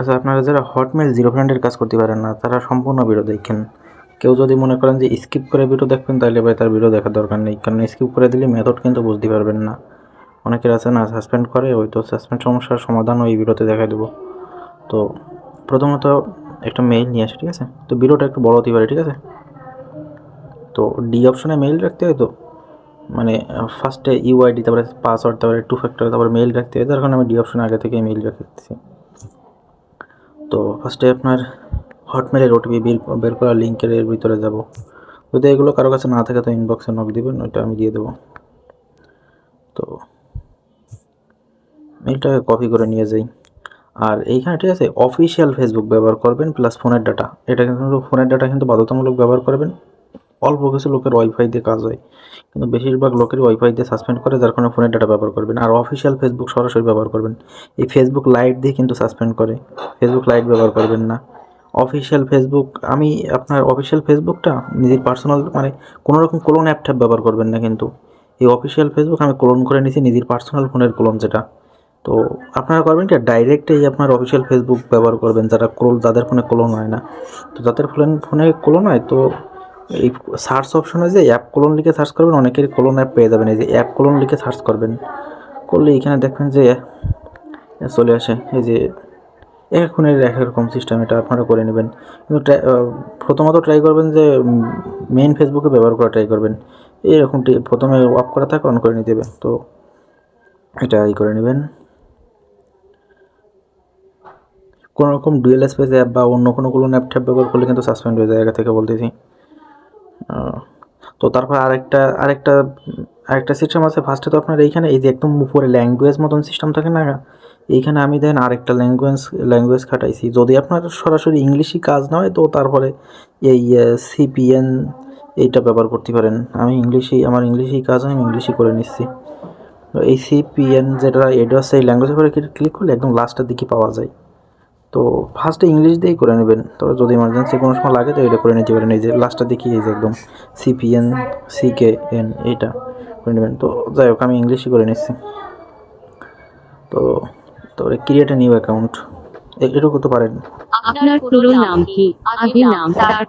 আচ্ছা, আপনারা যারা হটমেল জিরো ফ্রেন্ডের কাজ করতে পারেন না তারা সম্পূর্ণ ভিডিও দেখেন। কেউ যদি মনে করেন যে স্কিপ করে ভিডিও দেখবেন তাহলে ভাই তার ভিডিও দেখার দরকার নেই, কারণ স্কিপ করে দিলে মেথড কিন্তু বুঝতে পারবেন না। অনেকের আছে না সাসপেন্ড করে, ওই তো সাসপেন্ড সমস্যার সমাধান ওই ভিডিওতে দেখাই দেবো। তো প্রথমত একটা মেইল নিয়ে আসে, ঠিক আছে? তো ভিডিওটা একটু বড় হতে পারে, ঠিক আছে? তো ডি অপশনে মেইল রাখতে হয়। তো মানে ফার্স্টে ইউআইডি, তারপরে পাসওয়ার্ড, তারপরে টু ফ্যাক্টর, তারপরে মেইল রাখতে হয়। তার কারণে আমি ডি অপশনে আগে থেকে মেইল রাখতেছি। তো ফার্স্টে আপনার হটমেলের ওটিপি বের করা লিঙ্কের এর ভিতরে যাব। যদি এগুলো কারো কাছে না থাকে তো ইনবক্সে নক দিবেন, ওইটা আমি দিয়ে দেবো। তো মেইলটাকে কপি করে নিয়ে যাই। আর এইখানে ঠিক আছে, অফিসিয়াল ফেসবুক ব্যবহার করবেন প্লাস ফোনের ডাটা। এটা কিন্তু ফোনের ডাটা কিন্তু বাধ্যতামূলক ব্যবহার করবেন। অল্প কিছু লোকের ওয়াইফাই দিয়ে কাজ হয়, কিন্তু বেশিরভাগ লোকের ওয়াইফাই দিয়ে সাসপেন্ড করে, যার কারণে ফোনের ডাটা ব্যবহার করবেন। আর অফিসিয়াল ফেসবুক সরাসরি ব্যবহার করবেন। এই ফেসবুক লাইট দিয়ে কিন্তু সাসপেন্ড করে, ফেসবুক লাইট ব্যবহার করবেন না। অফিসিয়াল ফেসবুক, আমি আপনার অফিসিয়াল ফেসবুকটা নিজের পার্সোনাল, মানে কোনো রকম ক্লোন অ্যাপ ট্যাপ ব্যবহার করবেন না কিন্তু। এই অফিসিয়াল ফেসবুক আমি ক্লোন করে নিয়েছি, নিজের পার্সোনাল ফোনের ক্লোন যেটা। তো আপনারা করবেন কি, ডাইরেক্ট এই আপনার অফিসিয়াল ফেসবুক ব্যবহার করবেন, যাদের ফোনে ক্লোন হয় না। তো যাদের ফোনে ক্লোন হয়, তো এই সার্চ অপশনে যে অ্যাপ ক্লোন লিখে সার্চ করবেন, অনেকের ক্লোন অ্যাপ পেয়ে যাবেন। এই যে অ্যাপ ক্লোন লিখে সার্চ করবেন, করলে এখানে দেখবেন যে চলে আসে এই যে এক এক ফোনের এক এক রকম সিস্টেম, এটা আপনারা করে নেবেন। কিন্তু প্রথমত ট্রাই করবেন যে মেইন ফেসবুকে ব্যবহার করা ট্রাই করবেন। এইরকম প্রথমে অফ করা থাকে অন করে নিতে হবে। তো এটা করে নেবেন। কোনো রকম ডুয়েল স্পেস অ্যাপ বা অন্য কোনো অ্যাপ ট্যাপ ব্যবহার করলে কিন্তু সাসপেন্ড হয়ে যায়, আগে থেকে বলতেছি। তো তারপর আরেকটা সিস্টেম আছে। ফার্স্টে তো আপনার এইখানে এই যে একদম উপরে ল্যাঙ্গুয়েজ মতন সিস্টেম থাকে না, এইখানে আমি দেন আরেকটা ল্যাঙ্গুয়েজ খাটাইছি। যদি আপনার সরাসরি ইংলিশই কাজ না হয় তো তারপরে এই সিপিএন এইটা ব্যবহার করতে পারেন। আমার ইংলিশেই কাজ হয়, আমি ইংলিশই করে নিচ্ছি। তো এই সিপিএন যেটা এটা সেই ল্যাঙ্গুয়েজের উপরে ক্লিক করলে একদম লাস্টের দিকে পাওয়া যায়। তো ফার্স্টে ইংলিশ দিয়েই করে নেবেন, তবে যদি ইমার্জেন্সি কোনো সময় লাগে তো এটা করে নিতে পারেন। এই যে লাস্টটা দেখি, এই যে একদম সিপিএন সিকেএন এইটা করে নেবেন। তো যাই হোক, আমি ইংলিশই করে নিচ্ছি। তো তো ক্রিয়েট এ নিউ অ্যাকাউন্ট, এটুকু তো পারেন। আপনার পুরো নাম কি? আগে নাম, তার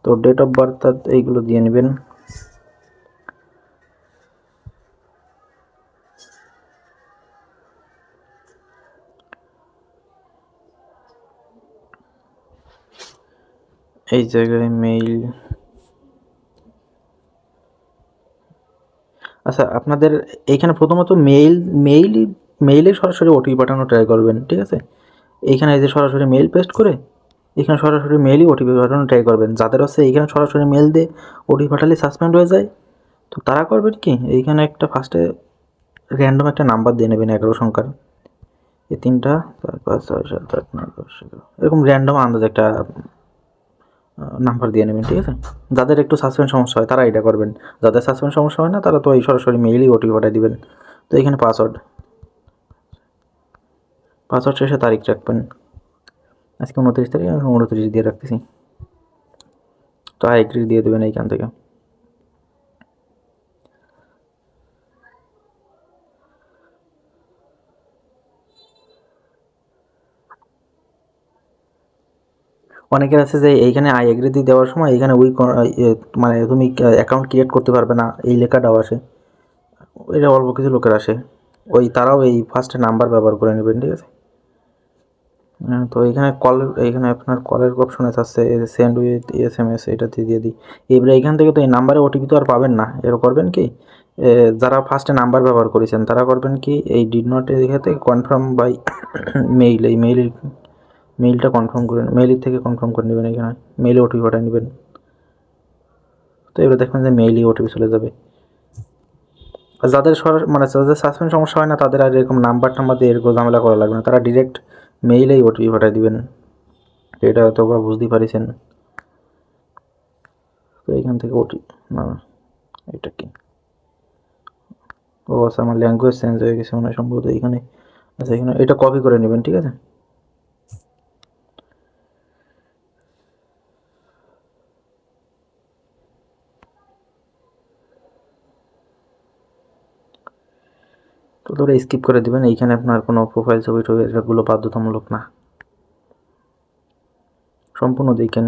তো ডেট অফ বার্থ এইগুলো দিয়ে নেবেন। এই জায়গায় মেইল। আচ্ছা, আপনাদের এইখানে প্রথমত মেইলে সরাসরি ওটিপি পাঠানো ট্রাই করবেন, ঠিক আছে? এইখানে এই যে সরাসরি মেইল পেস্ট করে এখানে সরাসরি মেইলই ওটিপি পাঠানো ট্রাই করবেন। যাদের হচ্ছে এইখানে সরাসরি মেইল দিয়ে ওটিপি পাঠালে সাসপেন্ড হয়ে যায়, তো তারা করবেন কি, এইখানে একটা ফার্স্টে র্যান্ডম একটা নাম্বার দিয়ে নেবেন 11 সংখ্যার। এই 3টা 4 5 6 7 8 9 10 11 এরকম র্যান্ডম আন্দাজ একটা নাম্বার দিয়ে নেবেন, ঠিক আছে? যাদের একটু সাসপেন্ড সমস্যা হয় তারা এটা করবেন। যাদের সাসপেন্ড সমস্যা হয় না তারা তো এই সরাসরি মেইলই ওটিপি পাঠিয়ে দিবেন। তো এখানে পাসওয়ার্ড শেষে তারিখ রাখবেন। আজকে 29 তারিখ, আমি 29 দিয়ে রাখতেছি। তো এগ্রি দিয়ে দেবেন এইখান থেকে। অনেকের আছে যে এইখানে আই এগ্রি দিয়ে দেওয়ার সময় এইখানে মানে তুমি অ্যাকাউন্ট ক্রিয়েট করতে পারবে না এই লেখাটাও আসে। এটা অল্প কিছু লোকের আসে, তারাও এই ফার্স্টে নাম্বার ব্যবহার করে নেবেন, ঠিক আছে? তো এইখানে আপনার কলের অপশন আছে, সেন্ড উইথ এসএমএস, এটা দিয়ে দিই। এবারে এইখান থেকে তো এই নাম্বারে ওটিপি তো আর পাবেন না। এর করবেন কি, যারা ফার্স্টে নাম্বার ব্যবহার করেছেন তারা করবেন কি, এই ডিড নট এখানে কনফার্ম বাই মেইল, এই মেইলটা কনফার্ম করে মেইলের থেকে কনফার্ম করে নেবেন। এখানে মেইলে ওটিপি পাঠিয়ে নেবেন। তো এবার দেখবেন যে মেইলই ওটিপি চলে যাবে। আর যাদের সাসপেন্ড সমস্যা হয় না তাদের আর এরকম নাম্বার দিয়ে এরকম ঝামেলা করা লাগবে না, তারা ডিরেক্ট মেইলেই ওটিপি পাঠিয়ে দিবেন। এটা হয়তো বা বুঝতেই পারিছেন। তো এইখান থেকে না, এটা কি, ও আচ্ছা, আমার ল্যাঙ্গুয়েজ চেঞ্জ হয়ে গেছে মনে হয় সম্ভবত এইখানে। আচ্ছা, এখানে এটা কপি করে নেবেন, ঠিক আছে? তো ধরে স্কিপ করে দিবেন। এইখানে আপনার কোনো প্রোফাইল ছবি টবি এগুলো বাধ্যতামূলক না, সম্পূর্ণ দেখেন।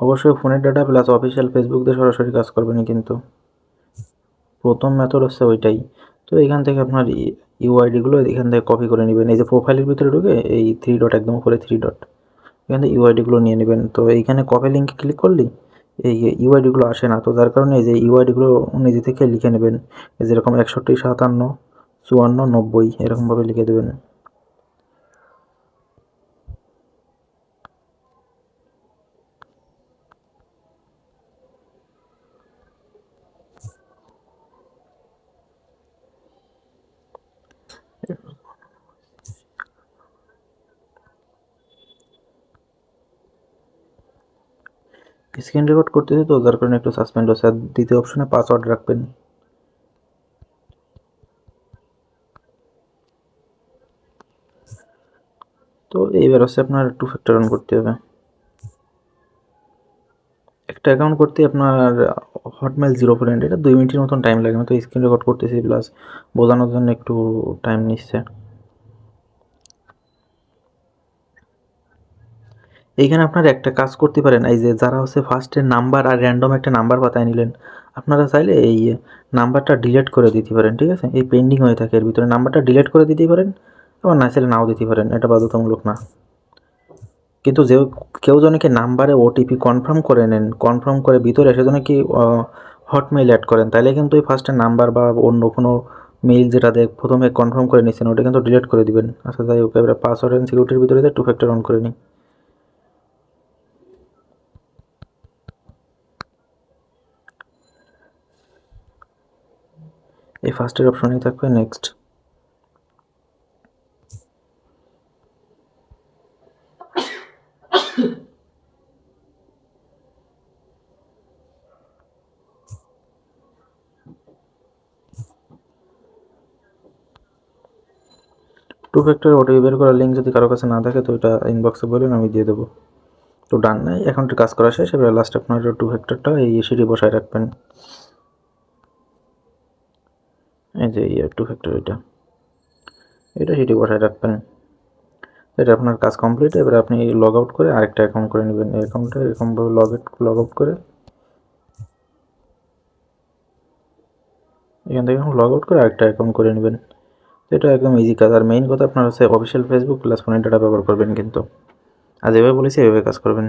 অবশ্যই ফোনের ডাটা প্লাস অফিসিয়াল ফেসবুক দিয়ে সরাসরি কাজ করবেন, কিন্তু প্রথম মেথড হচ্ছে ওইটাই। তো এখান থেকে আপনার ইউআইডিগুলো এখান থেকে কপি করে নেবেন। এই যে প্রোফাইলের ভিতরে ঢুকে এই 3 ডট, একদম উপরে 3 ডট, এখান থেকে ইউআইডিগুলো নিয়ে নেবেন। তো এইখানে কপি লিঙ্কে ক্লিক করলেই এই ইউআইডিগুলো আসে না, তো যার কারণে এই যে ইউআইডিগুলো নিজে থেকে লিখে নেবেন। এই যেরকম 61 57 54 90 এরকমভাবে লিখে দেবেন। স্ক্রিন রেকর্ড করতেছি তো যার কারণে একটু সাসপেন্ড হচ্ছে। আর দ্বিতীয় অপশনে পাসওয়ার্ড রাখবেন। তো এইবার হচ্ছে আপনার 2 ফ্যাক্টর অন করতে হবে। একটা অ্যাকাউন্ট করতে আপনার হটমেল 0 ফ্রেন্ড, এটা 2 মিনিটের মতন টাইম লাগে। আমি তো স্ক্রিন রেকর্ড করতেছি প্লাস বোঝানোর জন্য একটু টাইম নিচ্ছে। এইখানে আপনারা একটা কাজ করতে পারেন, এই যে যারা হচ্ছে ফার্স্টে নাম্বার আর র্যান্ডম একটা নাম্বার বাতায় নিলেন, আপনারা চাইলে এই নাম্বারটা ডিলিট করে দিতে পারেন, ঠিক আছে? এই পেন্ডিং হয়ে থাকে এর ভিতরে নাম্বারটা ডিলিট করে দিতেই পারেন, আবার না চাইলে নাও দিতে পারেন, এটা বাধ্যতামূলক না। কিন্তু যে কেউ যেন কি নাম্বারে ওটিপি কনফার্ম করে নেন, কনফার্ম করে ভিতরে এসে যেন কি হটমেইল অ্যাড করেন, তাইলে কিন্তু ওই ফার্স্টে নাম্বার বা অন্য কোনো মেইল যেটা দেখ প্রথমে কনফার্ম করে নিচ্ছেন ওটা কিন্তু ডিলিট করে দিবেন। আচ্ছা যাই হোক, এবারে পাসওয়ার্ড অ্যান্ড সিকিউরিটির ভিতরে 2 ফ্যাক্টর অন করে নিই। এই ফার্স্টের অপশনেই থাকবে নেক্সট। টু ফ্যাক্টর ওটিপি বের করার লিঙ্ক যদি কারো কাছে না থাকে তো এটা ইনবক্সে বলুন, আমি দিয়ে দেবো। তো ডান, অ্যাকাউন্টের কাজ করা শেষ। এবার লাস্ট আপনার 2 ফ্যাক্টরটা এই সিটি বসায় রাখবেন। এই যে 2 ফ্যাক্টর এটা সিটি বসায় রাখবেন। এটা আপনার কাজ কমপ্লিট। এবার আপনি লগ আউট করে আরেকটা অ্যাকাউন্ট করে নেবেন। এই অ্যাকাউন্টে এরকমভাবে লগ আউট করে এখান থেকে লগ আউট করে আরেকটা অ্যাকাউন্ট করে নেবেন। এটা একদম ইজি কাজ। আর মেইন কথা আপনার হচ্ছে অফিসিয়াল ফেসবুক প্লাস ফোনের ডাটা ব্যবহার করবেন কিন্তু। আর যেভাবে বলেছি এভাবে কাজ করবেন।